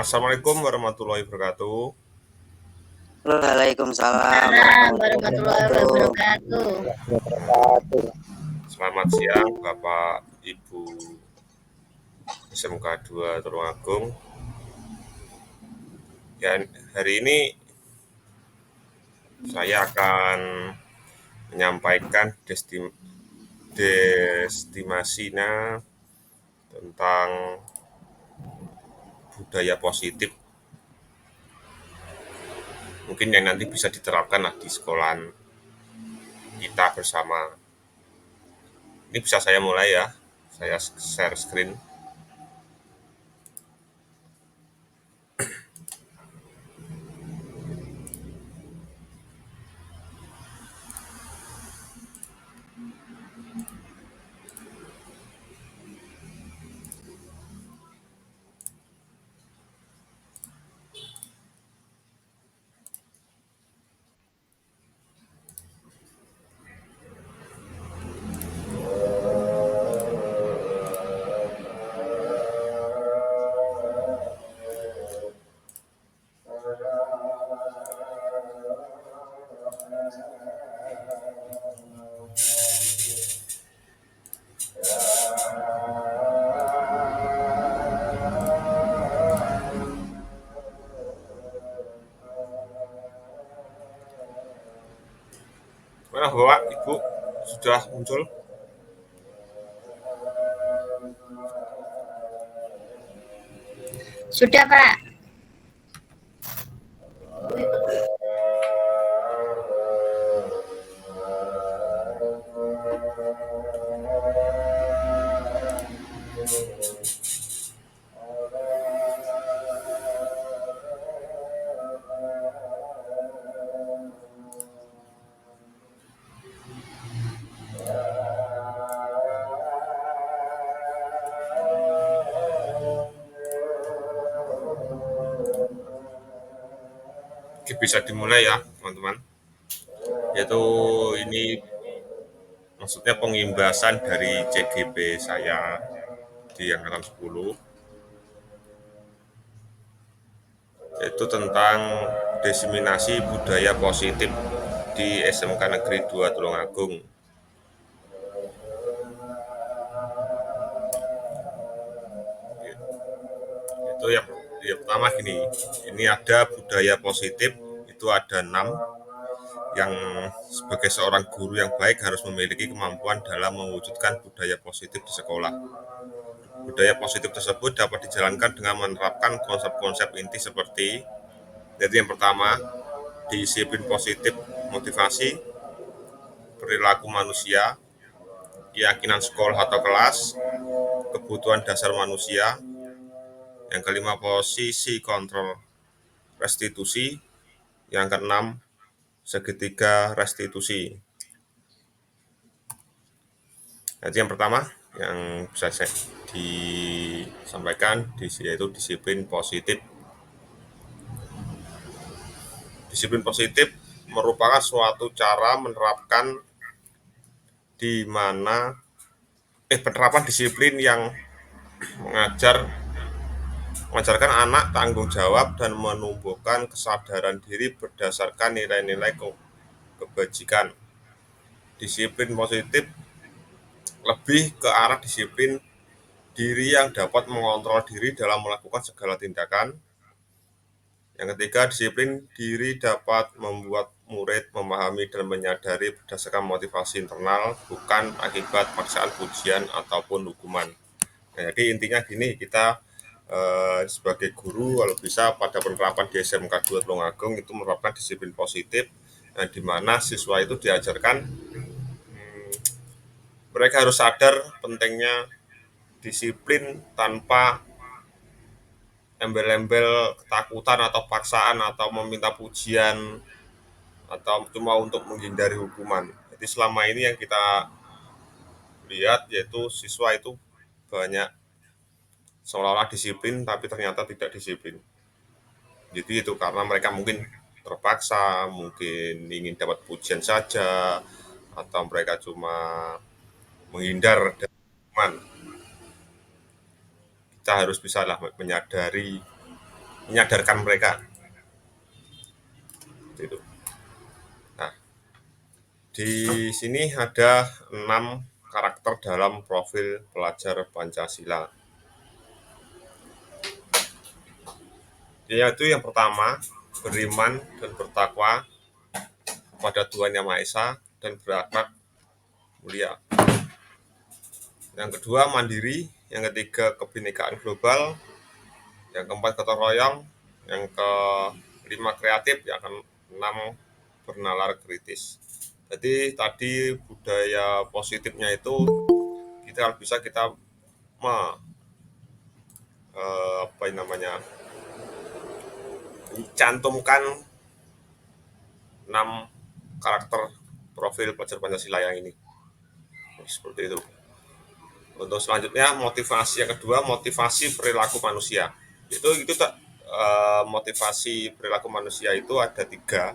Assalamualaikum warahmatullahi wabarakatuh. Waalaikumsalam warahmatullahi wabarakatuh. Selamat siang Bapak Ibu SMK 2 Tulungagung. Ya, hari ini saya akan menyampaikan destinasinya tentang budaya positif. Mungkin yang nanti bisa diterapkan lah di sekolahan kita bersama. Ini bisa saya mulai ya. Saya share screen. Mana Bapak, Ibu, sudah muncul? Sudah, Pak. Oke, bisa dimulai ya, teman-teman. Yaitu ini maksudnya pengimbasan dari CGP saya di angkatan 10, yaitu tentang diseminasi budaya positif di SMK Negeri 2 Tulungagung. Itu yang pertama gini, ini ada budaya positif, itu ada 6, yang sebagai seorang guru yang baik harus memiliki kemampuan dalam mewujudkan budaya positif di sekolah. Budaya positif tersebut dapat dijalankan dengan menerapkan konsep-konsep inti seperti, jadi yang pertama, disiplin positif, motivasi, perilaku manusia, keyakinan sekolah atau kelas, kebutuhan dasar manusia, yang kelima posisi kontrol restitusi, yang keenam segitiga restitusi. Jadi yang pertama yang bisa saya disampaikan yaitu disiplin positif. Disiplin positif merupakan suatu cara menerapkan di mana penerapan disiplin yang mengajarkan anak tanggung jawab dan menumbuhkan kesadaran diri berdasarkan nilai-nilai kebajikan. Disiplin positif lebih ke arah disiplin diri yang dapat mengontrol diri dalam melakukan segala tindakan. Yang ketiga, disiplin diri dapat membuat murid memahami dan menyadari berdasarkan motivasi internal, bukan akibat paksaan, pujian, ataupun hukuman. Nah, jadi intinya gini, kita sebagai guru kalau bisa pada penerapan di SMK 2 Tulungagung itu menerapkan disiplin positif, di mana siswa itu diajarkan mereka harus sadar pentingnya disiplin tanpa embel-embel ketakutan atau paksaan atau meminta pujian atau cuma untuk menghindari hukuman. Jadi selama ini yang kita lihat yaitu siswa itu banyak seolah-olah disiplin tapi ternyata tidak disiplin. Jadi itu karena mereka mungkin terpaksa, mungkin ingin dapat pujian saja, atau mereka cuma menghindar dari hukuman. Kita harus bisa lah menyadari menyadarkan mereka. Itu. Nah, di sini ada 6 karakter dalam profil pelajar Pancasila. Yaitu yang pertama, beriman dan bertakwa kepada Tuhan Yang Maha Esa dan berakhlak mulia. Yang kedua, mandiri. Yang ketiga, kebinekaan global. Yang keempat, gotong royong. Yang kelima, kreatif. Yang keenam, bernalar kritis. Jadi tadi budaya positifnya itu kita apa namanya, cantumkan 6 karakter profil pelajar Pancasila yang ini. Seperti itu. Untuk selanjutnya, motivasi yang kedua, motivasi perilaku manusia. Itu motivasi perilaku manusia itu ada 3.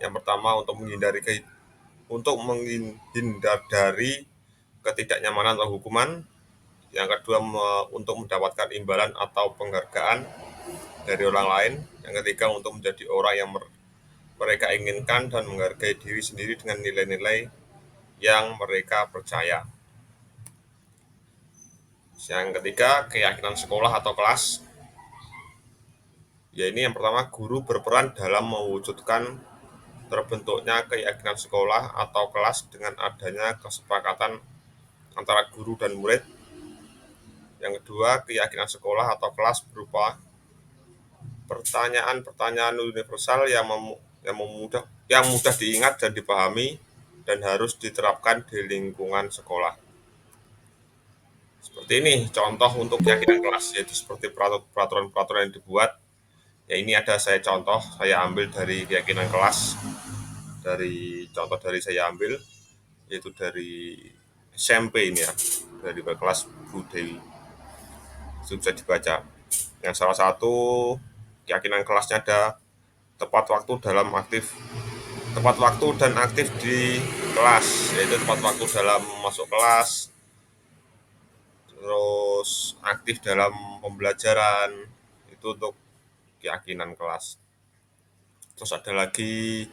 Yang pertama, untuk menghindar dari ketidaknyamanan atau hukuman. Yang kedua, untuk mendapatkan imbalan atau penghargaan dari orang lain. Yang ketiga, untuk menjadi orang yang mereka inginkan dan menghargai diri sendiri dengan nilai-nilai yang mereka percaya. Yang ketiga, keyakinan sekolah atau kelas. Ya, ini yang pertama, guru berperan dalam mewujudkan terbentuknya keyakinan sekolah atau kelas dengan adanya kesepakatan antara guru dan murid. Yang kedua, keyakinan sekolah atau kelas berupa pertanyaan-pertanyaan universal yang mudah diingat dan dipahami dan harus diterapkan di lingkungan sekolah. Seperti ini contoh untuk keyakinan kelas, yaitu seperti peraturan-peraturan yang dibuat. Ya, ini ada saya ambil dari keyakinan kelas, saya ambil, yaitu dari SMP ini ya, dari kelas Bu Dewi. Itu bisa dibaca. Yang salah satu keyakinan kelasnya ada tepat waktu dan aktif di kelas, yaitu tepat waktu dalam masuk kelas, terus aktif dalam pembelajaran. Itu untuk keyakinan kelas. Terus ada lagi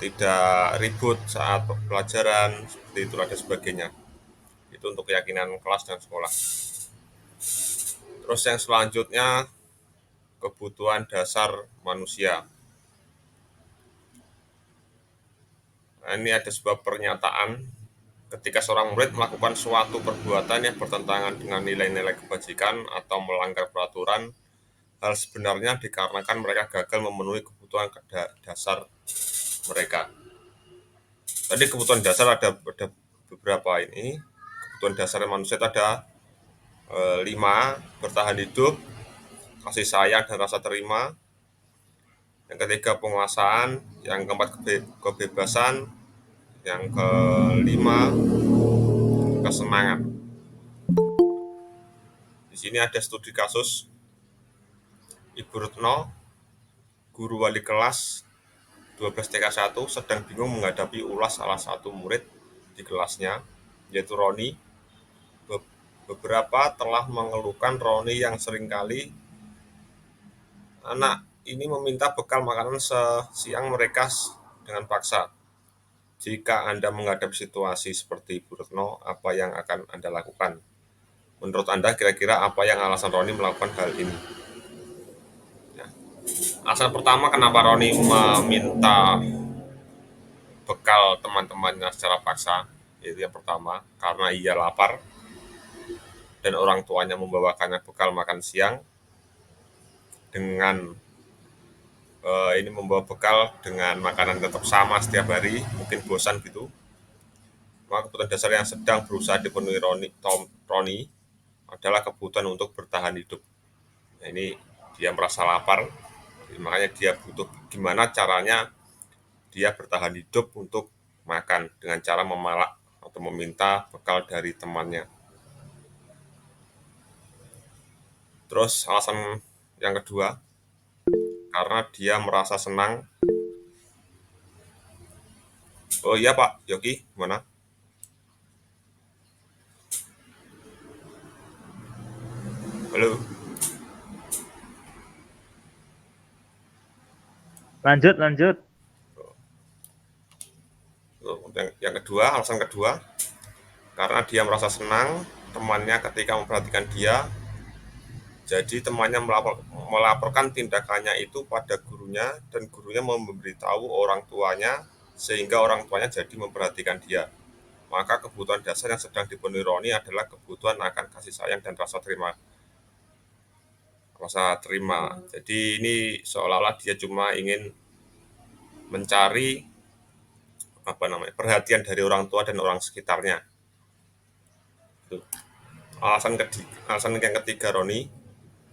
tidak ribut saat pelajaran, seperti itu, ada sebagainya. Itu untuk keyakinan kelas dan sekolah. Terus yang selanjutnya, kebutuhan dasar manusia. Nah, ini ada sebuah pernyataan, ketika seorang murid melakukan suatu perbuatan yang bertentangan dengan nilai-nilai kebajikan atau melanggar peraturan, hal sebenarnya dikarenakan mereka gagal memenuhi kebutuhan dasar mereka. Tadi kebutuhan dasar ada beberapa ini. Kebutuhan dasar manusia itu ada 5, bertahan hidup, kasih sayang dan rasa terima. Yang ketiga, penguasaan. Yang keempat, kebebasan. Yang kelima, kesenangan. Di sini ada studi kasus Ibu Retno, guru wali kelas 12 TK1, sedang bingung menghadapi ulah salah satu murid di kelasnya, yaitu Roni. Beberapa telah mengeluhkan Roni yang seringkali anak ini meminta bekal makanan siang mereka dengan paksa. Jika Anda menghadapi situasi seperti Ibu Retno, apa yang akan Anda lakukan? Menurut Anda, kira-kira apa yang alasan Roni melakukan hal ini? Ya. Alasan pertama kenapa Roni meminta bekal teman-temannya secara paksa, itu yang pertama, karena ia lapar dan orang tuanya membawakannya bekal makan siang dengan ini membawa bekal dengan makanan tetap sama setiap hari, mungkin bosan gitu. Maka kebutuhan dasar yang sedang berusaha dipenuhi Roni adalah kebutuhan untuk bertahan hidup. Nah, ini dia merasa lapar, makanya dia butuh gimana caranya dia bertahan hidup untuk makan dengan cara memalak atau meminta bekal dari temannya. Terus alasan yang kedua, karena dia merasa senang. Oh iya Pak Yogi, gimana? Halo. Lanjut, lanjut. Yang kedua, alasan kedua, karena dia merasa senang temannya ketika memperhatikan dia. Jadi temannya melaporkan tindakannya itu pada gurunya dan gurunya memberitahu orang tuanya sehingga orang tuanya jadi memperhatikan dia. Maka kebutuhan dasar yang sedang dipenuhi Roni adalah kebutuhan akan kasih sayang dan rasa terima. Jadi ini seolah-olah dia cuma ingin mencari perhatian dari orang tua dan orang sekitarnya. Alasan yang ketiga Roni,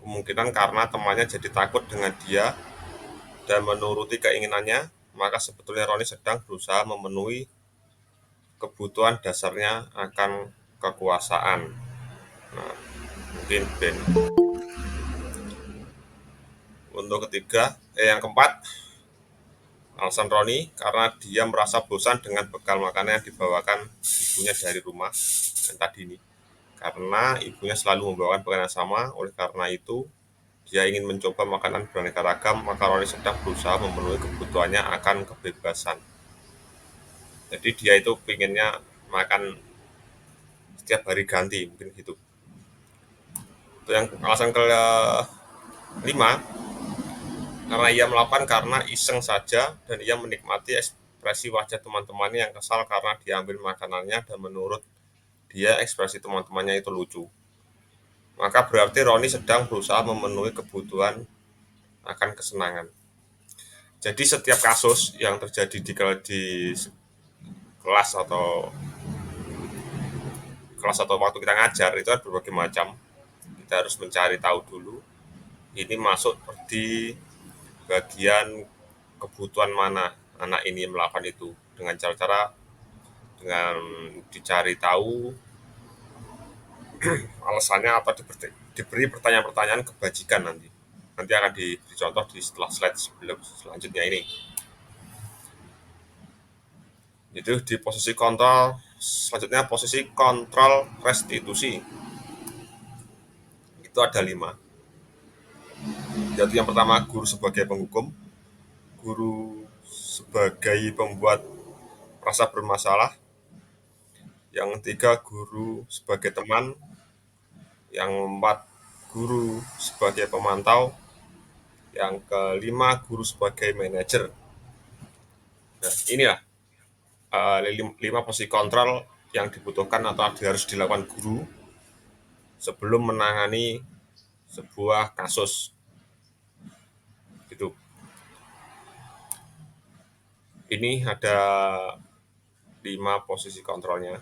kemungkinan karena temannya jadi takut dengan dia dan menuruti keinginannya, maka sebetulnya Roni sedang berusaha memenuhi kebutuhan dasarnya akan kekuasaan. Nah, mungkin Ben. Untuk yang keempat, alasan Roni karena dia merasa bosan dengan bekal makanan yang dibawakan ibunya dari rumah dan tadi ini. Karena ibunya selalu membawakan makanan yang sama, oleh karena itu dia ingin mencoba makanan beraneka ragam, maka Roni sedang berusaha memenuhi kebutuhannya akan kebebasan. Jadi dia itu pinginnya makan setiap hari ganti, mungkin gitu. Itu yang alasan kelima, karena ia melakukan karena iseng saja dan ia menikmati ekspresi wajah teman-temannya yang kesal karena diambil makanannya dan menurut dia ekspresi teman-temannya itu lucu. Maka berarti Roni sedang berusaha memenuhi kebutuhan akan kesenangan. Jadi setiap kasus yang terjadi di kelas atau waktu kita ngajar itu kan berbagai macam. Kita harus mencari tahu dulu ini masuk di bagian kebutuhan mana anak ini melakukan itu dengan cara-cara dengan dicari tahu alasannya apa, diberi pertanyaan-pertanyaan kebajikan nanti akan diberi contoh di setelah slide selanjutnya ini. Itu di posisi kontrol. Selanjutnya posisi kontrol restitusi itu ada 5. Jadi yang pertama guru sebagai penghukum, guru sebagai pembuat rasa bermasalah, yang ketiga guru sebagai teman, yang keempat guru sebagai pemantau, yang kelima guru sebagai manajer. Nah inilah 5 posisi kontrol yang dibutuhkan atau harus dilakukan guru sebelum menangani sebuah kasus. Gitu. Ini ada 5 posisi kontrolnya.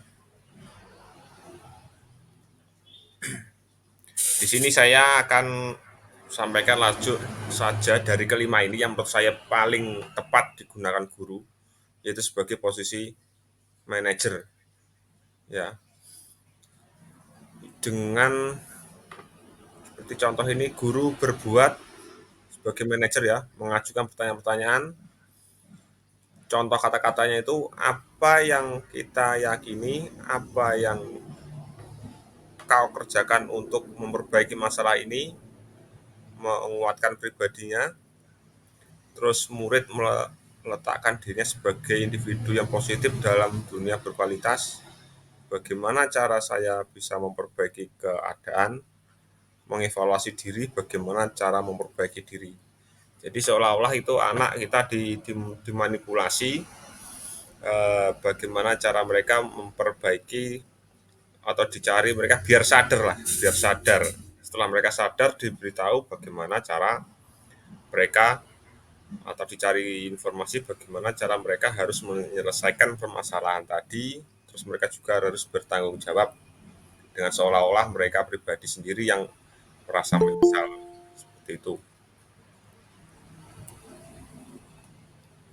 Di sini saya akan sampaikan lanjut saja dari kelima ini yang menurut saya paling tepat digunakan guru, yaitu sebagai posisi manajer. Ya. Dengan seperti contoh ini guru berbuat sebagai manajer ya, mengajukan pertanyaan-pertanyaan. Contoh kata-katanya itu apa yang kita yakini, apa yang kau kerjakan untuk memperbaiki masalah ini, menguatkan pribadinya. Terus murid meletakkan dirinya sebagai individu yang positif dalam dunia berkualitas. Bagaimana cara saya bisa memperbaiki keadaan, mengevaluasi diri, bagaimana cara memperbaiki diri. Jadi seolah-olah itu anak kita dimanipulasi bagaimana cara mereka memperbaiki atau dicari mereka biar sadar. Setelah mereka sadar diberitahu bagaimana cara mereka atau dicari informasi bagaimana cara mereka harus menyelesaikan permasalahan tadi. Terus mereka juga harus bertanggung jawab dengan seolah-olah mereka pribadi sendiri yang merasa menyesal seperti itu.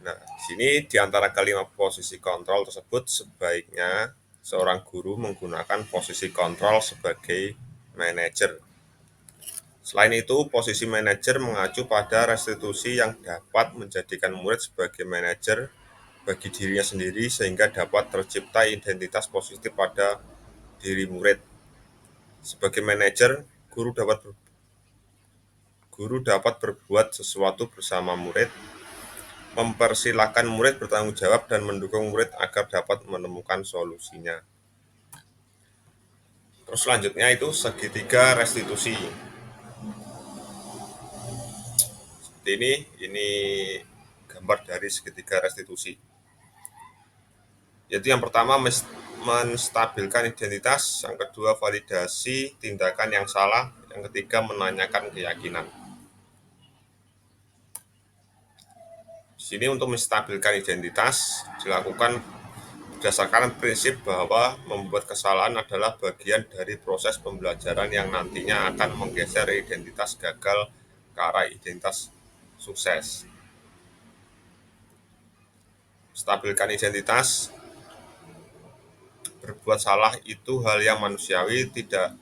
Nah, di sini di antara kelima posisi kontrol tersebut sebaiknya seorang guru menggunakan posisi kontrol sebagai manajer. Selain itu, posisi manajer mengacu pada restitusi yang dapat menjadikan murid sebagai manajer bagi dirinya sendiri sehingga dapat tercipta identitas positif pada diri murid. Sebagai manajer, guru dapat berbuat sesuatu bersama murid mempersilahkan murid bertanggung jawab dan mendukung murid agar dapat menemukan solusinya. Terus selanjutnya itu segitiga restitusi. Seperti ini gambar dari segitiga restitusi. Yaitu yang pertama menstabilkan identitas, yang kedua validasi tindakan yang salah, yang ketiga menanyakan keyakinan. Di sini untuk menstabilkan identitas dilakukan berdasarkan prinsip bahwa membuat kesalahan adalah bagian dari proses pembelajaran yang nantinya akan menggeser identitas gagal ke arah identitas sukses. Stabilkan identitas, berbuat salah itu hal yang manusiawi, tidak.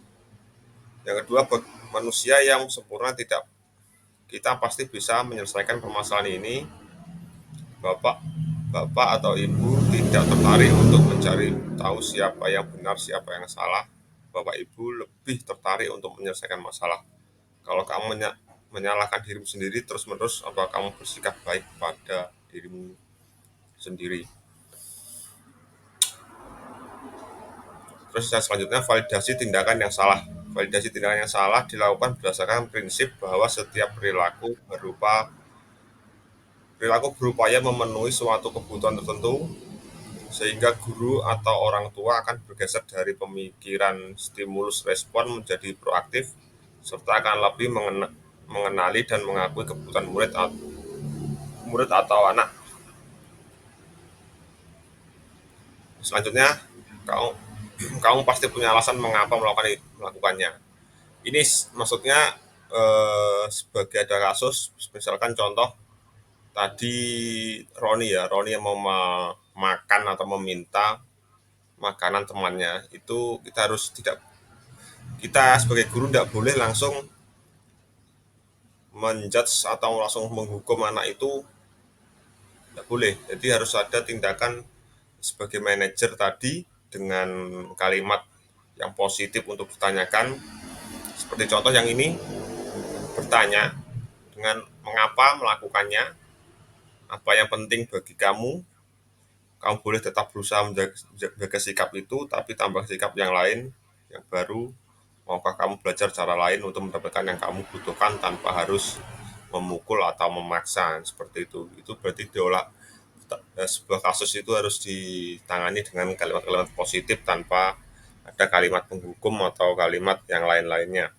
Yang kedua, manusia yang sempurna tidak. Kita pasti bisa menyelesaikan permasalahan ini. Bapak atau ibu tidak tertarik untuk mencari tahu siapa yang benar, siapa yang salah. Bapak ibu lebih tertarik untuk menyelesaikan masalah. Kalau kamu menyalahkan dirimu sendiri terus-menerus, apa kamu bersikap baik pada dirimu sendiri? Terus yang selanjutnya, validasi tindakan yang salah. Validasi tindakan yang salah dilakukan berdasarkan prinsip bahwa setiap perilaku berupaya memenuhi suatu kebutuhan tertentu, sehingga guru atau orang tua akan bergeser dari pemikiran stimulus respon menjadi proaktif, serta akan lebih mengenali dan mengakui kebutuhan murid atau anak. Selanjutnya, kamu kamu pasti punya alasan mengapa melakukannya. Ini maksudnya sebagai ada kasus, misalkan contoh tadi Roni yang mau makan atau meminta makanan temannya, itu kita sebagai guru tidak boleh langsung menjudge atau langsung menghukum anak itu, tidak boleh. Jadi harus ada tindakan sebagai manajer tadi dengan kalimat yang positif untuk ditanyakan. Seperti contoh yang ini, bertanya dengan mengapa melakukannya, apa yang penting bagi kamu. Kamu boleh tetap berusaha menjaga sikap itu, tapi tambah sikap yang lain, yang baru. Maukah kamu belajar cara lain untuk mendapatkan yang kamu butuhkan tanpa harus memukul atau memaksa, seperti itu. Itu berarti sebuah kasus itu harus ditangani dengan kalimat-kalimat positif tanpa ada kalimat penghukum atau kalimat yang lain-lainnya.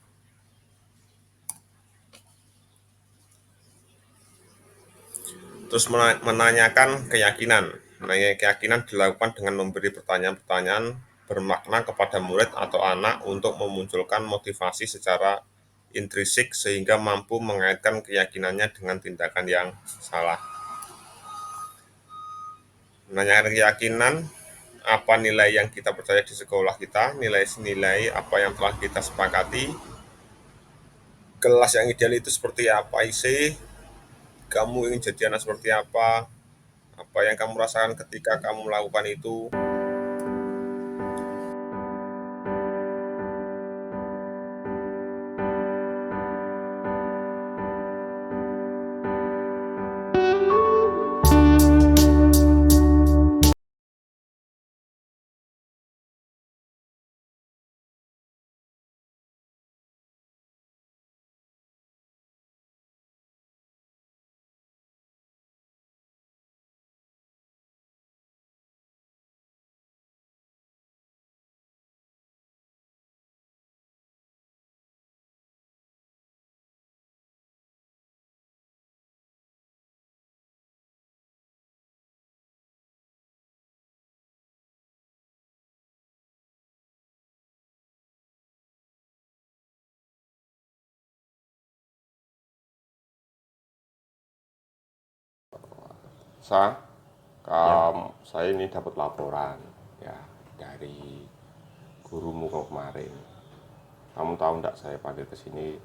Terus menanyakan keyakinan. Menanyakan keyakinan dilakukan dengan memberi pertanyaan-pertanyaan bermakna kepada murid atau anak untuk memunculkan motivasi secara intrinsik sehingga mampu mengaitkan keyakinannya dengan tindakan yang salah. Menanyakan keyakinan, apa nilai yang kita percaya di sekolah kita, nilai-nilai apa yang telah kita sepakati, kelas yang ideal itu seperti apa sih, kamu ingin jadi anak seperti apa yang kamu rasakan ketika kamu melakukan itu. Saya ini dapat laporan ya dari gurumu kemarin. Kamu tahu enggak saya panggil ke sini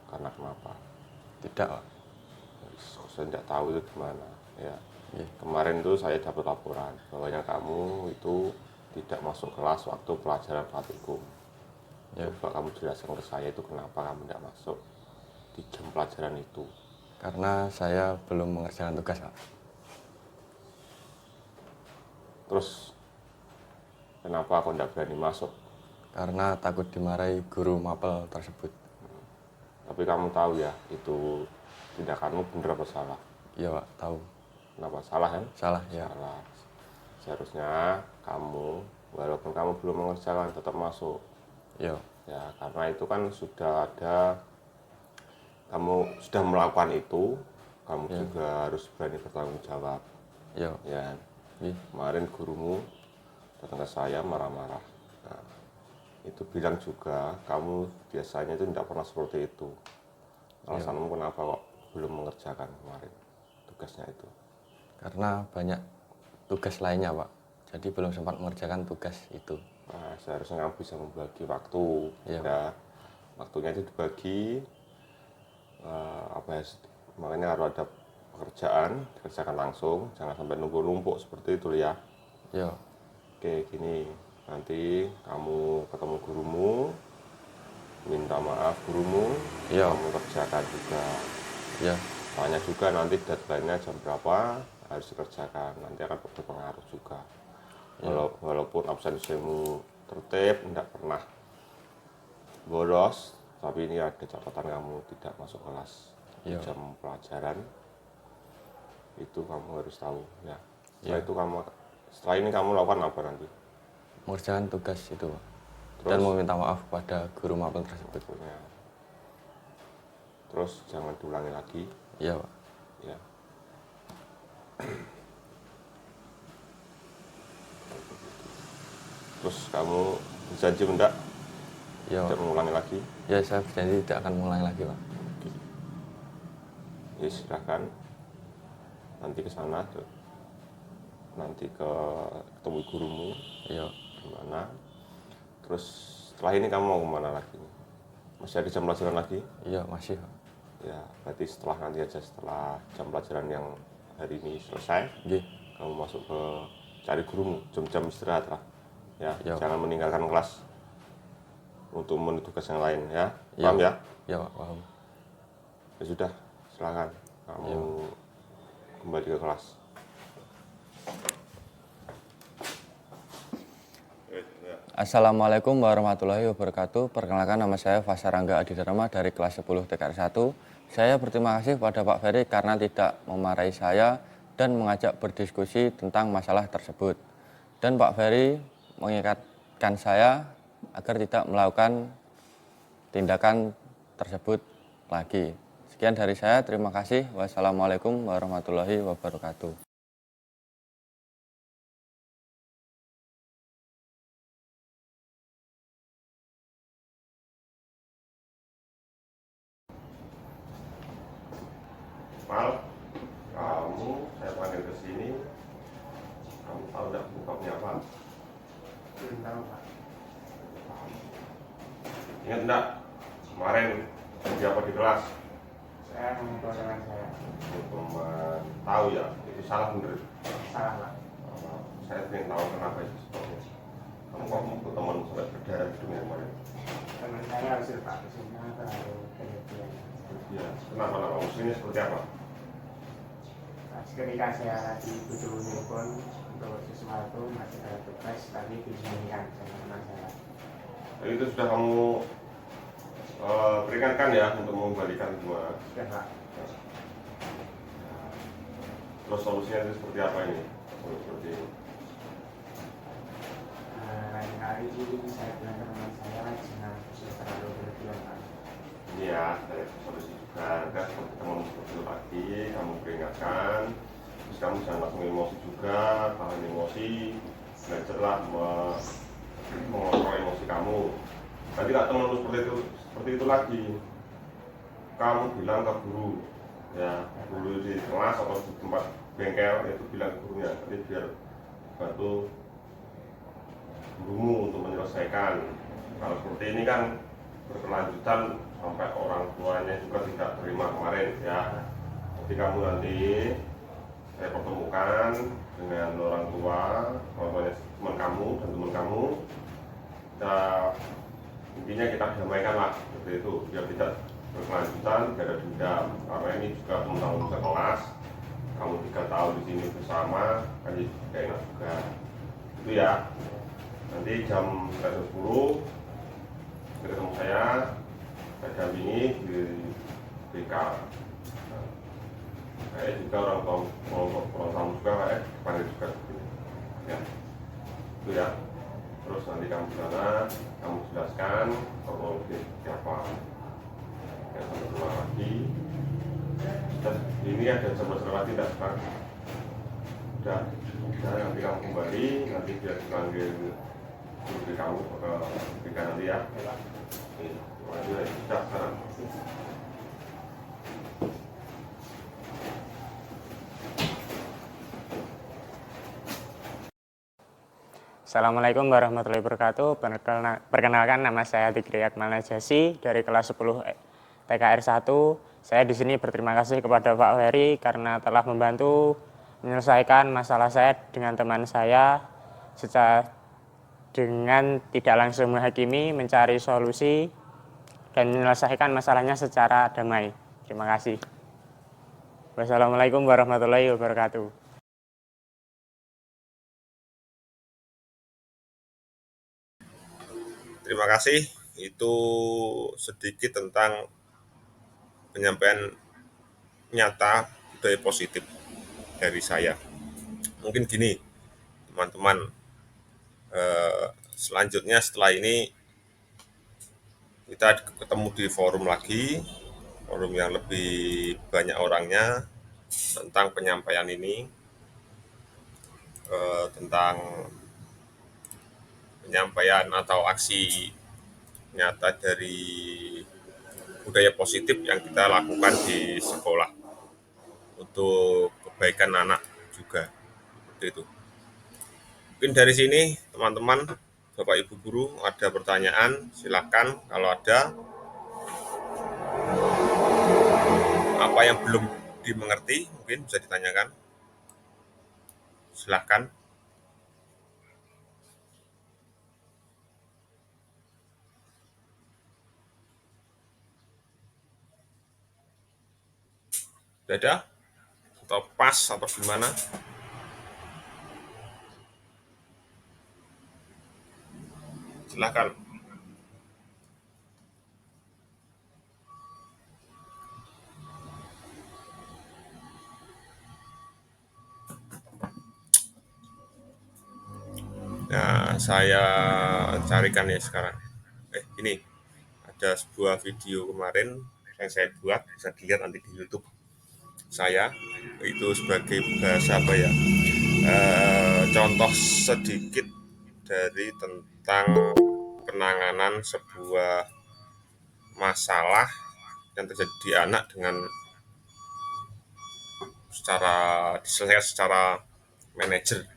karena kenapa? Tidak. Saya tidak tahu itu gimana. Ya. Kemarin tuh saya dapat laporan bahwanya kamu itu tidak masuk kelas waktu pelajaran praktikum. Coba kamu jelaskan ke saya itu kenapa kamu tidak masuk di jam pelajaran itu. Karena saya belum mengerjakan tugas, Pak. Terus kenapa kau tidak berani masuk? Karena takut dimarahi guru mapel tersebut. Tapi kamu tahu ya, itu tindakanmu benar apa salah? Iya, Pak, tahu. Kenapa? Salah kan? Salah, ya. Salah. Seharusnya kamu, walaupun kamu belum mengerjakan, tetap masuk. Iya. Ya, karena itu kan sudah ada, kamu sudah melakukan itu, kamu juga harus berani bertanggung jawab. Iya. Ya, Iya. kemarin gurumu datang ke saya marah-marah. Nah, itu bilang juga kamu biasanya itu tidak pernah seperti itu. Alasanmu kenapa kok belum mengerjakan kemarin tugasnya itu? Karena banyak tugas lainnya, Pak. Jadi belum sempat mengerjakan tugas itu. Nah, seharusnya kamu bisa membagi waktu. Iya. Ya, waktunya itu dibagi. Makanya harus ada pekerjaan, dikerjakan langsung, jangan sampai numpuk-numpuk seperti itu ya. Iya. Oke, gini, nanti kamu ketemu gurumu, minta maaf gurumu, Iya. kamu kerjakan juga. Iya. Tanya juga nanti deadline-nya jam berapa harus dikerjakan, nanti akan berpengaruh juga. Walaupun absensimu tertib, tidak pernah bolos, tapi ini ada catatan kamu tidak masuk kelas di jam pelajaran, itu kamu harus tahu ya. Setelah ini kamu lakukan apa nanti? Mengerjakan tugas itu, Pak. Terus? Dan meminta maaf kepada guru mapel tersebut. Ya. Terus jangan diulangi lagi. Iya, Pak. Ya. Terus kamu berjanji enggak? Iya, Tidak Pak. mengulangi lagi? Ya, saya berjanji tidak akan mengulangi lagi, Pak. Ya silahkan nanti ke sana, nanti ketemu gurumu Iya. gimana. Terus setelah ini kamu mau kemana lagi? Masih ada jam pelajaran lagi? Iya, masih, Pak. Ya berarti setelah nanti aja, setelah jam pelajaran yang hari ini selesai, Oke. kamu masuk ke cari gurumu, jam-jam istirahat lah ya. Iya. Jangan meninggalkan kelas untuk menuju tugas yang lain ya. Iya. Paham ya? Iya, Pak, paham. Ya sudah, silakan kamu kembali ke kelas. Assalamualaikum warahmatullahi wabarakatuh. Perkenalkan, nama saya Fasarangga Adidharma dari kelas 10 TKR 1. Saya berterima kasih kepada Pak Ferry karena tidak memarahi saya dan mengajak berdiskusi tentang masalah tersebut. Dan Pak Ferry mengingatkan saya agar tidak melakukan tindakan tersebut lagi. Sekian dari saya, terima kasih. Wassalamualaikum warahmatullahi wabarakatuh. Mal, kamu saya panggil ke sini. Kamu tahu nggak penyebabnya apa? Belum tahu, Pak. Ingat enggak? Kemarin jadi apa di kelas? Saya mengumpul dengan saya. Teman tahu ya, itu salah bener. Salah, Pak. Saya ingin tahu kenapa itu sebabnya. Kamu kok mukul teman sampai berdarah hidungnya kemarin? Teman saya hasil vaksinnya terlalu berlebihan. Iya, kenapa? Maksudnya seperti apa? Nah, ketika saya lagi butuh nelpon untuk sesuatu, masih ada tugas, tapi dibisnikan sama teman saya. Jadi itu sudah kamu peringatkan ya untuk mengembalikan semua. Sudah, Pak. Terus solusinya itu seperti apa ini? Seperti ini. Lain kali saya bilang ke teman saya, jangan terlalu berlebihan, Pak. Iya, dari solusi juga. Kan seperti teman seperti itu lagi, kamu peringatkan. Terus kamu jangan langsung emosi juga, tahan emosi. Belajarlah mengontrol emosi kamu. Nanti kalau temanmu seperti itu lagi, kamu bilang ke guru, ya guru di kelas atau di tempat bengkel itu bilang ke gurunya, nanti biar bantu gurumu untuk menyelesaikan. Kalau seperti ini kan berkelanjutan sampai orang tuanya juga tidak terima kemarin ya. Jadi kamu nanti saya pertemukan dengan orang tuanya teman kamu dan teman kamu. Intinya kita damaikan lah seperti itu, biar tidak berkelanjutan tidak ada dendam, karena ini juga teman-teman sekelas, kamu 3 tahun di sini bersama kan juga enak juga itu ya. Nanti jam 10 ketemu saya dampingi di BK. Saya juga orang tamu juga panggil juga ya itu ya. Terus nanti kamu di sana kamu jelaskan kronologi siapa ya, sampai rumah lagi. Dan ini ada jam lagi tidak Pak? Udah nanti kamu kembali, nanti biar dipanggil guru kamu ke BK nanti ya. Sudah sekarang. Assalamualaikum warahmatullahi wabarakatuh. Perkenalkan, nama saya Tigri Akmal Najasi dari kelas 10 TKR 1. Saya di sini berterima kasih kepada Pak Ferry karena telah membantu menyelesaikan masalah saya dengan teman saya dengan tidak langsung menghakimi, mencari solusi dan menyelesaikan masalahnya secara damai. Terima kasih. Wassalamualaikum warahmatullahi wabarakatuh. Terima kasih. Itu sedikit tentang penyampaian nyata budaya positif dari saya. Mungkin gini, teman-teman, selanjutnya setelah ini kita ketemu di forum lagi, forum yang lebih banyak orangnya tentang penyampaian ini, tentang penyampaian atau aksi nyata dari budaya positif yang kita lakukan di sekolah untuk kebaikan anak juga. Seperti itu. Mungkin dari sini teman-teman, Bapak Ibu guru ada pertanyaan, silakan. Kalau ada apa yang belum dimengerti mungkin bisa ditanyakan. Silakan. Sudah ada? Atau pas atau gimana? Silakan. Nah, saya carikan ya sekarang. Ini ada sebuah video kemarin yang saya buat, bisa dilihat nanti di YouTube saya. Itu sebagai bahasa apa ya? Contoh sedikit dari tentang penanganan sebuah masalah yang terjadi di anak dengan diselesaikan secara manajer,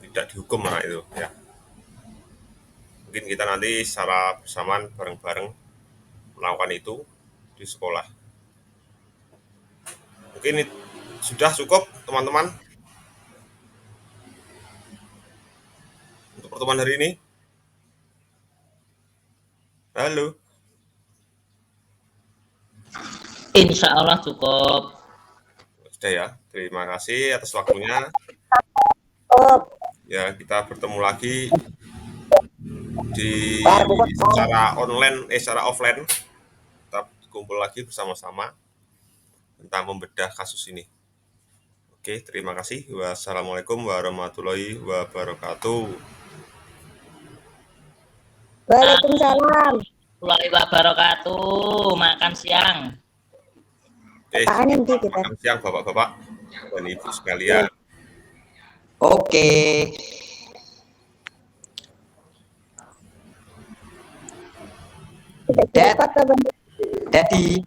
tidak dihukum anak itu ya. Mungkin kita nanti secara bersamaan bareng-bareng melakukan itu di sekolah. Mungkin sudah cukup teman-teman untuk pertemuan hari ini. Halo. Insya Allah cukup. Sudah ya, terima kasih atas waktunya. Ya, kita bertemu lagi di secara offline. Kita kumpul lagi bersama-sama tentang membedah kasus ini. Oke, terima kasih. Wassalamualaikum warahmatullahi wabarakatuh. Waalaikumsalam. Warahmatullahi wabarakatuh. Makan siang. Makan siang Bapak-bapak dan Ibu sekalian. Oke. Daddy.